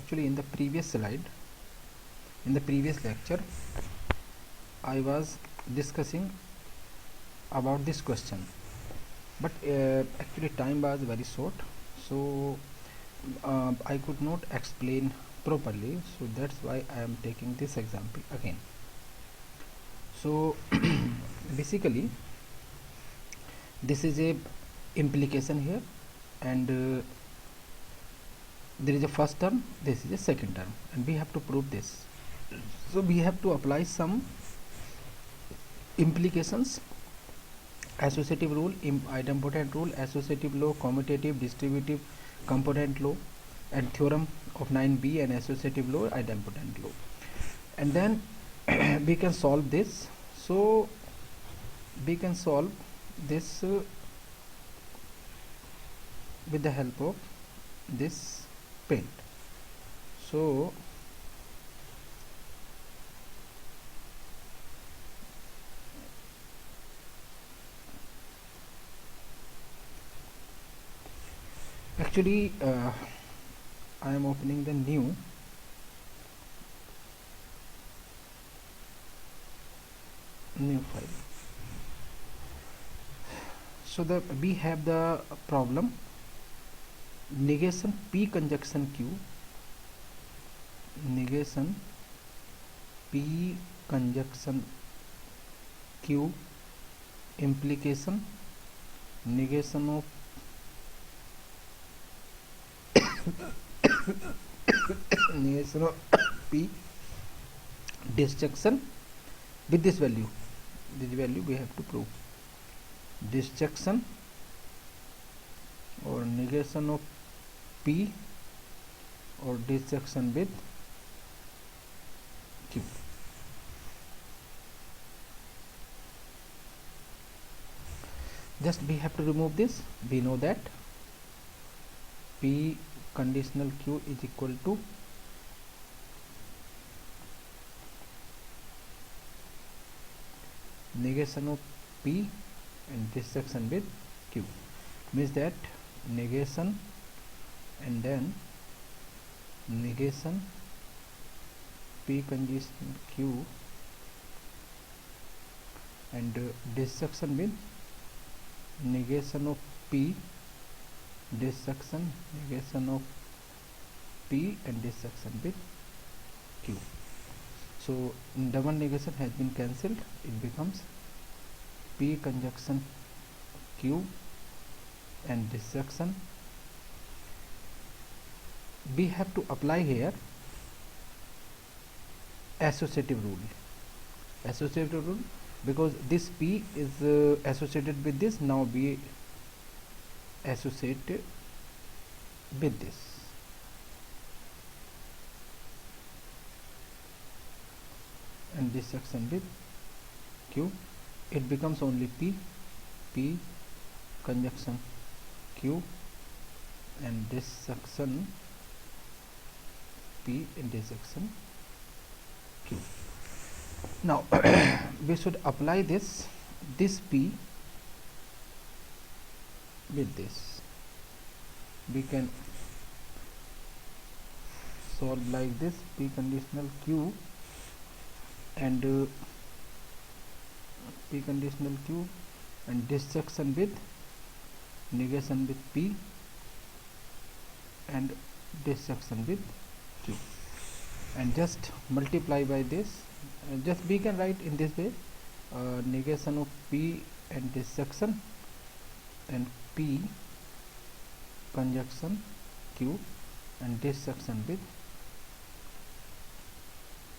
actually in the previous slide, in the previous lecture, I was discussing about this question, but actually time was very short, so I could not explain properly, so that's why I am taking this example again. So basically this is a implication here, and there is a first term, this is a second term, and we have to prove this. So we have to apply some implications: associative rule, idempotent rule, associative law, commutative, distributive, component law, and theorem of 9b, and associative law, idempotent law, and then we can solve this. So we can solve this with the help of this paint. So actually I am opening the new file. So we have the problem negation P conjunction Q, negation P conjunction Q, implication negation of negation of P, disjunction with this value we have to prove, disjunction or negation of P or disjunction with Q. Just we have to remove this. We know that P conditional Q is equal to negation of P and disjunction with Q, means that negation and then negation P conditional Q and disjunction with negation of P, disjunction negation of P and disjunction with Q. So double negation has been cancelled, it becomes P conjunction Q and disjunction. We have to apply here associative rule, because this P is associated with this. Now we associate with this. And disjunction with Q, it becomes only P conjunction Q and disjunction P and disjunction Q. Now we should apply this P with this. We can solve like this: P conditional Q and P conditional Q and disjunction with negation with P and disjunction with Q, and just multiply by this. Just we can write in this way: negation of P and disjunction and P conjunction Q and disjunction with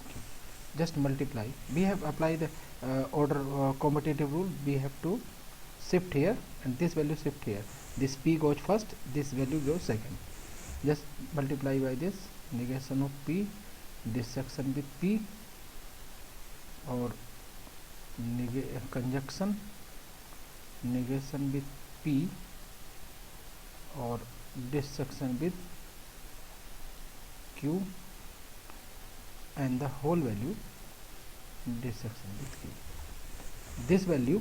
Q. Just multiply. We have applied the order commutative rule. We have to shift here and this value shift here. This P goes first, this value goes second. Just multiply by this: negation of P, disjunction with P, or conjunction negation with P or disjunction with Q, and the whole value disjunction with Q. This value,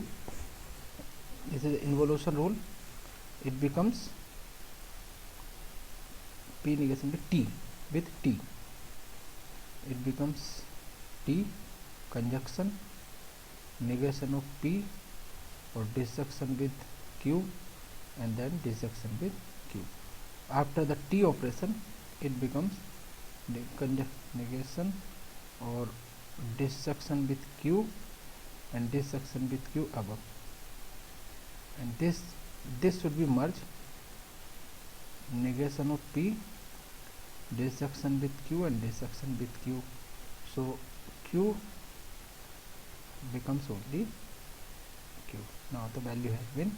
this is the involution rule, it becomes P negation with T. with T. It becomes T conjunction negation of P or disjunction with Q and then disjunction with Q. After the T operation, it becomes negation or disjunction with Q and disjunction with Q above, and this should be merged, negation of P, disjunction with Q and disjunction with Q. So Q becomes only Q. Now the value has been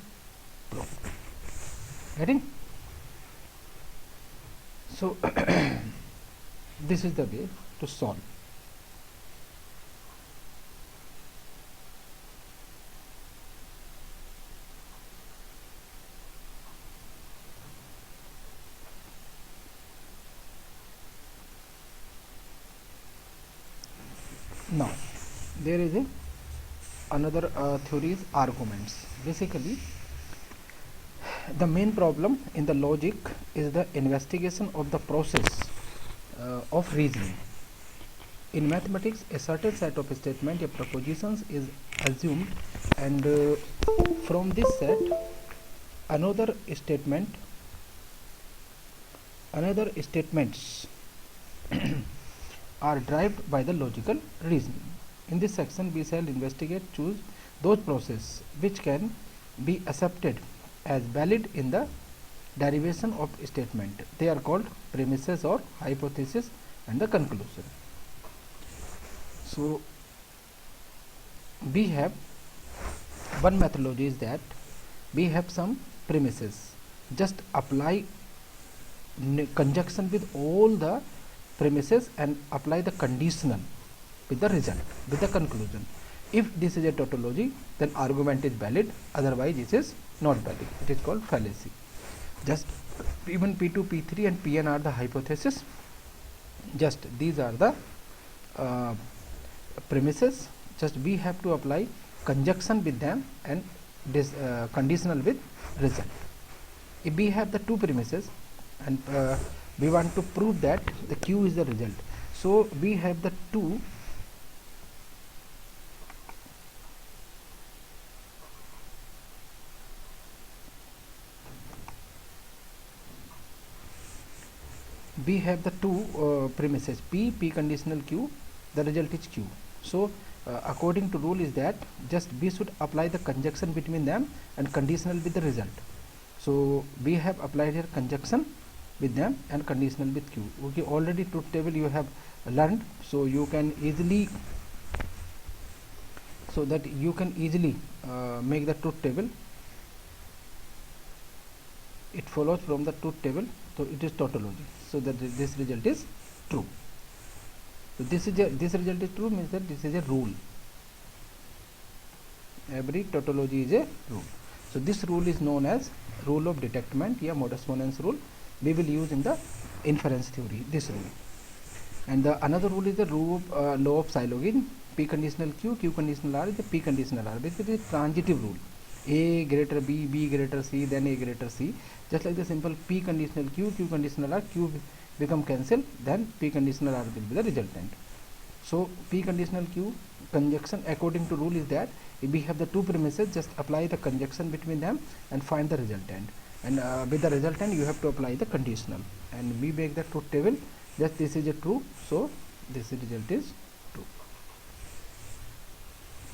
proved. Getting? So this is the way to solve. Now there is another theory is arguments. Basically, the main problem in the logic is the investigation of the process of reasoning. In mathematics, a certain set of statements or propositions is assumed, and from this set another statements are derived by the logical reasoning. In this section, we shall choose those processes which can be accepted as valid in the derivation of statement. They are called premises or hypothesis and the conclusion. So we have one methodology is that we have some premises, just apply conjunction with all the premises and apply the conditional with the result, with the conclusion. If this is a tautology, then argument is valid, otherwise it is not valid. It is called fallacy. Just P1, P2, P3 and Pn are the hypothesis. Just these are the premises. Just we have to apply conjunction with them and this conditional with result. If we have the two premises and we want to prove that the Q is the result, so we have the two premises P conditional Q, the result is Q. So according to rule is that just we should apply the conjunction between them and conditional with the result. So we have applied here conjunction with them and conditional with Q. Okay, already truth table you have learned, so you can easily make the truth table. It follows from the truth table, so it is tautology, so that this result is true. So this result is true means that this is a rule. Every tautology is a rule. So this rule is known as rule of detachment, या modus ponens rule. We will use in the inference theory this rule. And the another rule is the rule of law of syllogism. P conditional Q, Q conditional R is the P conditional R. Basically, it is transitive rule. A greater B, B greater C, then A greater C. Just like the simple P conditional Q, Q conditional R, Q become cancelled, then P conditional R will be the resultant. So P conditional Q conjunction according to rule is that if we have the two premises, just apply the conjunction between them and find the resultant. And with the resultant you have to apply the conditional. And we make the truth table. Just this is a true, so this result is true.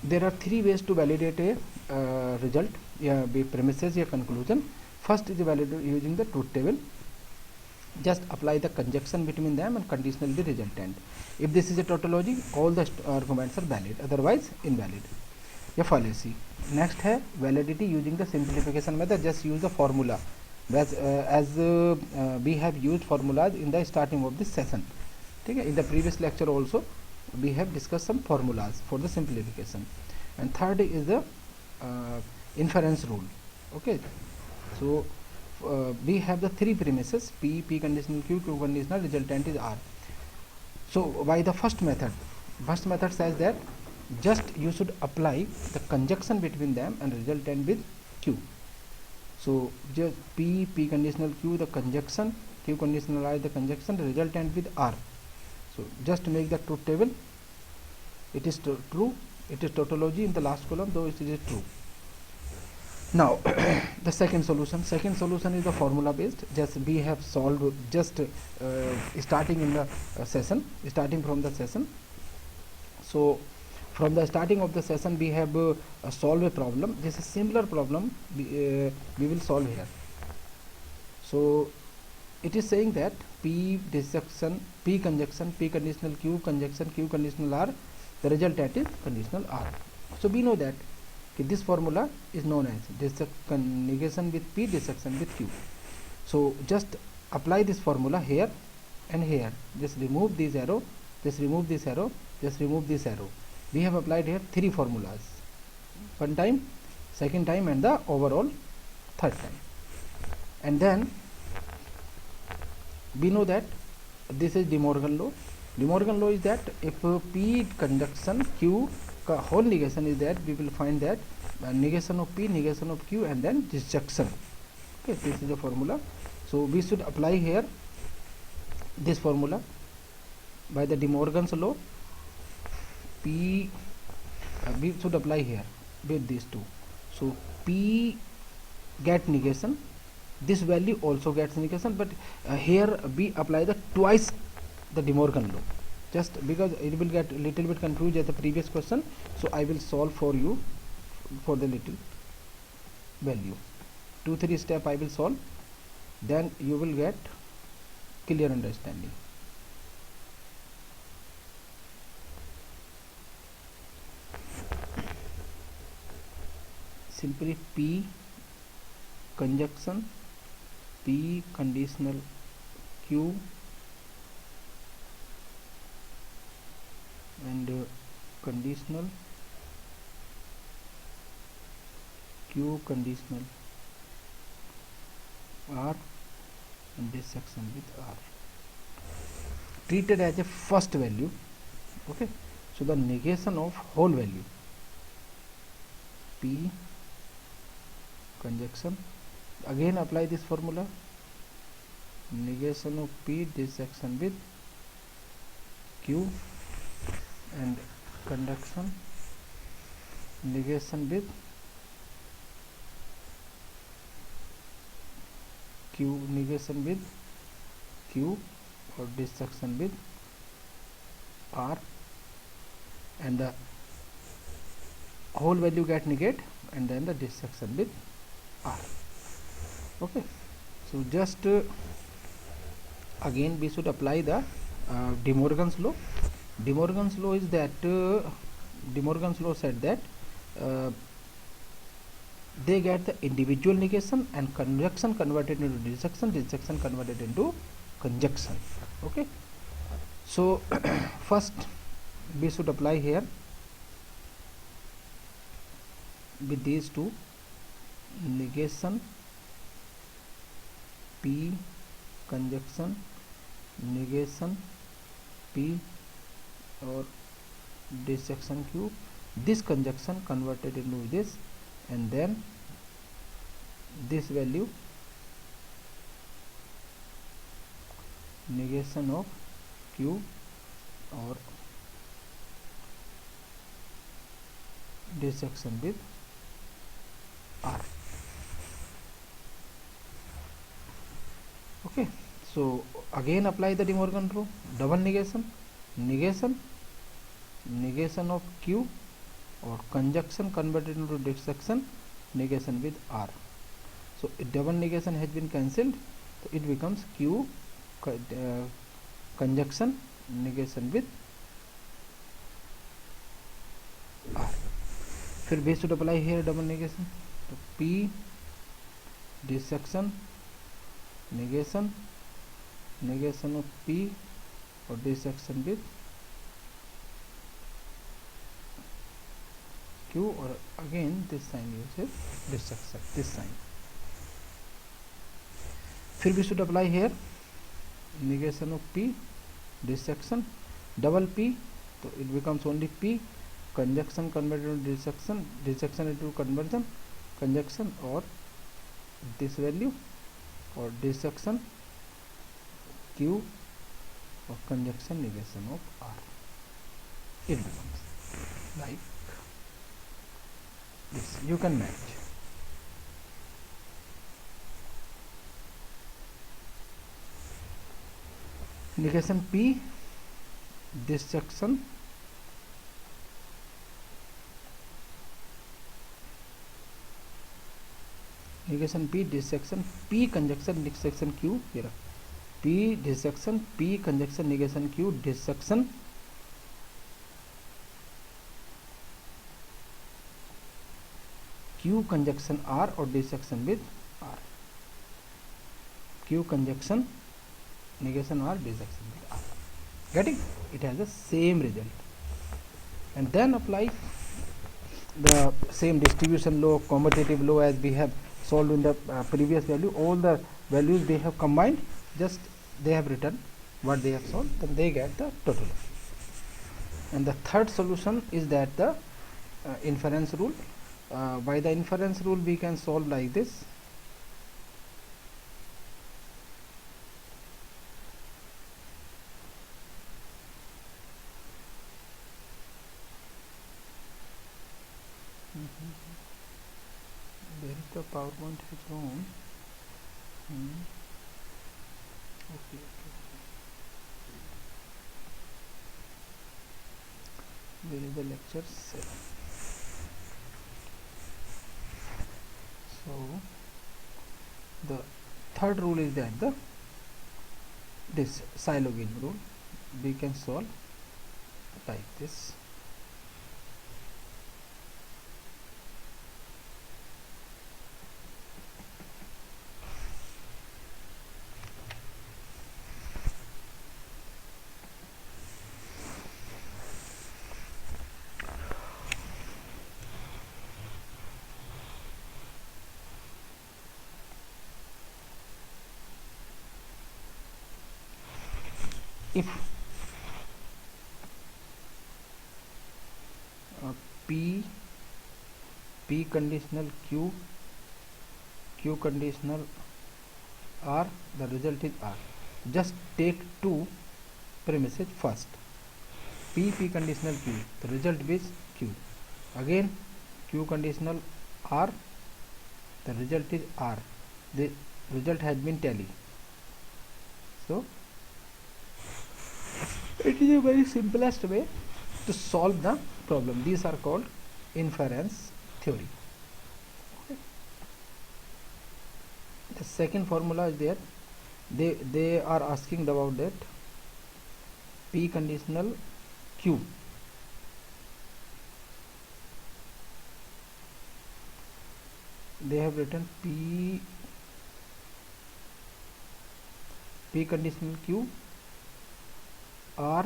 There are three ways to validate a result, yeah, be premises or conclusion. First is validate using the truth table. Just apply the conjunction between them and conditional the resultant. If this is a tautology, all the arguments are valid, otherwise invalid. या fallacy. Next है validity using the simplification method. Just use the formula as we have used formulas in the starting of this session. ठीक है? In the previous lecture also we have discussed some formulas for the simplification. And third is the inference rule. Okay, so we have the three premises P, P conditional Q, Q conditional, resultant is R. So by the first method says that just you should apply the conjunction between them and resultant with Q. So just P conditional Q, the conjunction Q conditional R is the conjunction resultant with R. So just make the truth table. It is true. It is tautology in the last column, though it is true. Now the second solution is the formula based. Just we have solved just starting in the starting from the session. So from the starting of the session we have solved a problem. This is similar problem we will solve here. So it is saying that P disjunction, P conjunction, P conditional Q conjunction, Q conditional R, the resultant is conditional R. So we know that this formula is known as negation with P, disjunction with Q. So just apply this formula here and here. Just remove this arrow, just remove this arrow, just remove this arrow. We have applied here 3 formulas. One time, second time, and the overall third time. And then we know that this is De Morgan law. De Morgan law is that if P conjunction Q whole negation is that, we will find that negation of P, negation of Q, and then disjunction. Okay, this is the formula. So we should apply here this formula by the De Morgan's law. P we should apply here with these two. So P get negation, this value also gets negation, but here we apply the twice the De Morgan law, just because it will get a little bit confused as the previous question. So I will solve for you for the little value. 2-3 step I will solve, then you will get clear understanding. Simply P conjunction, P conditional Q, and conditional Q conditional R, and this section with R, treated as a first value. Okay, so the negation of whole value P conjunction, again apply this formula, negation of P disjunction with Q, and conjunction negation with Q, negation with Q, or disjunction with R, and the whole value get negate, and then the disjunction with R. Okay, so just again we should apply the De Morgan's law. De Morgan's law is that De Morgan's law said that they get the individual negation and conjunction converted into disjunction, disjunction converted into conjunction. Okay, so first we should apply here with these two, negation P conjunction, negation P or disjunction Q, this conjunction converted into this, and then this value negation of Q or disjunction with R. Okay, so again apply the De Morgan rule, double negation, negation, negation of Q or conjunction converted into disjunction, negation with R. So a double negation has been cancelled, so it becomes Q conjunction negation with R. फिर we should apply here double negation, तो P disjunction negation, negation of P or disjunction with Q, or again this sign uses disjunction, this sign. फिर we should apply here negation of P disjunction, double P, so it becomes only P, conjunction converted into disjunction, disjunction into conversion, conjunction, or this value or disjunction Q or conjunction negation of R. It becomes like this. You can match. Negation P, dissection negation P, dissection P conjunction dissection Q. Here P dissection P conjunction negation Q, dissection Q conjunction R or dissection with R. Q conjunction negation R, dissection with R. Getting? It has the same result. And then apply the same distribution law, commutative law as we have solved in the previous value. All the values they have combined, just they have written what they have solved, then they get the total. And the third solution is that the inference rule. By the inference rule we can solve like this. There is the PowerPoint is wrong. Okay. There is the lecture 7. So the third rule is that this Sylogism rule we can solve like this. If P conditional Q conditional R, the result is R. Just take two premises first. P conditional Q, the result is Q. Again Q conditional R, the result is R. The result has been tally. So it is a very simplest way to solve the problem. These are called inference theory. Okay. The second formula is there. They are asking about that P conditional Q. They have written P conditional Q R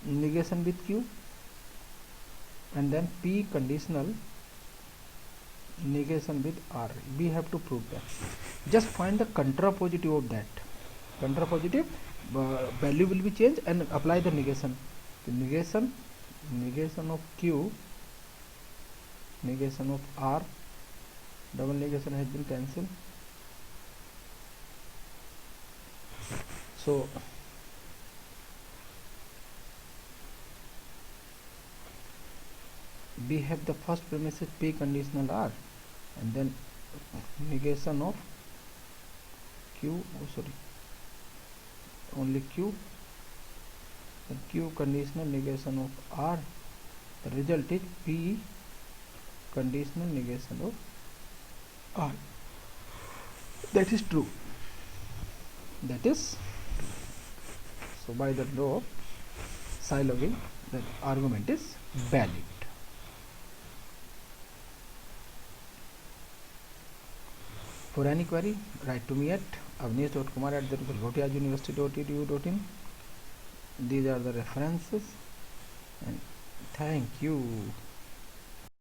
negation with Q, and then P conditional negation with R. We have to prove that. Just find the contrapositive of that. Contrapositive value will be changed and apply the negation. The negation of Q, negation of R, double negation has been cancelled. So we have the first premise is P conditional R, and then negation of Q, only Q, then Q conditional negation of R, the result is P conditional negation of R. That is true. That is, so by the law of Sylogism, that argument is valid. For any query, write to me at avnish.kumar@bhutiauniversity.edu.in. These are the references, and thank you.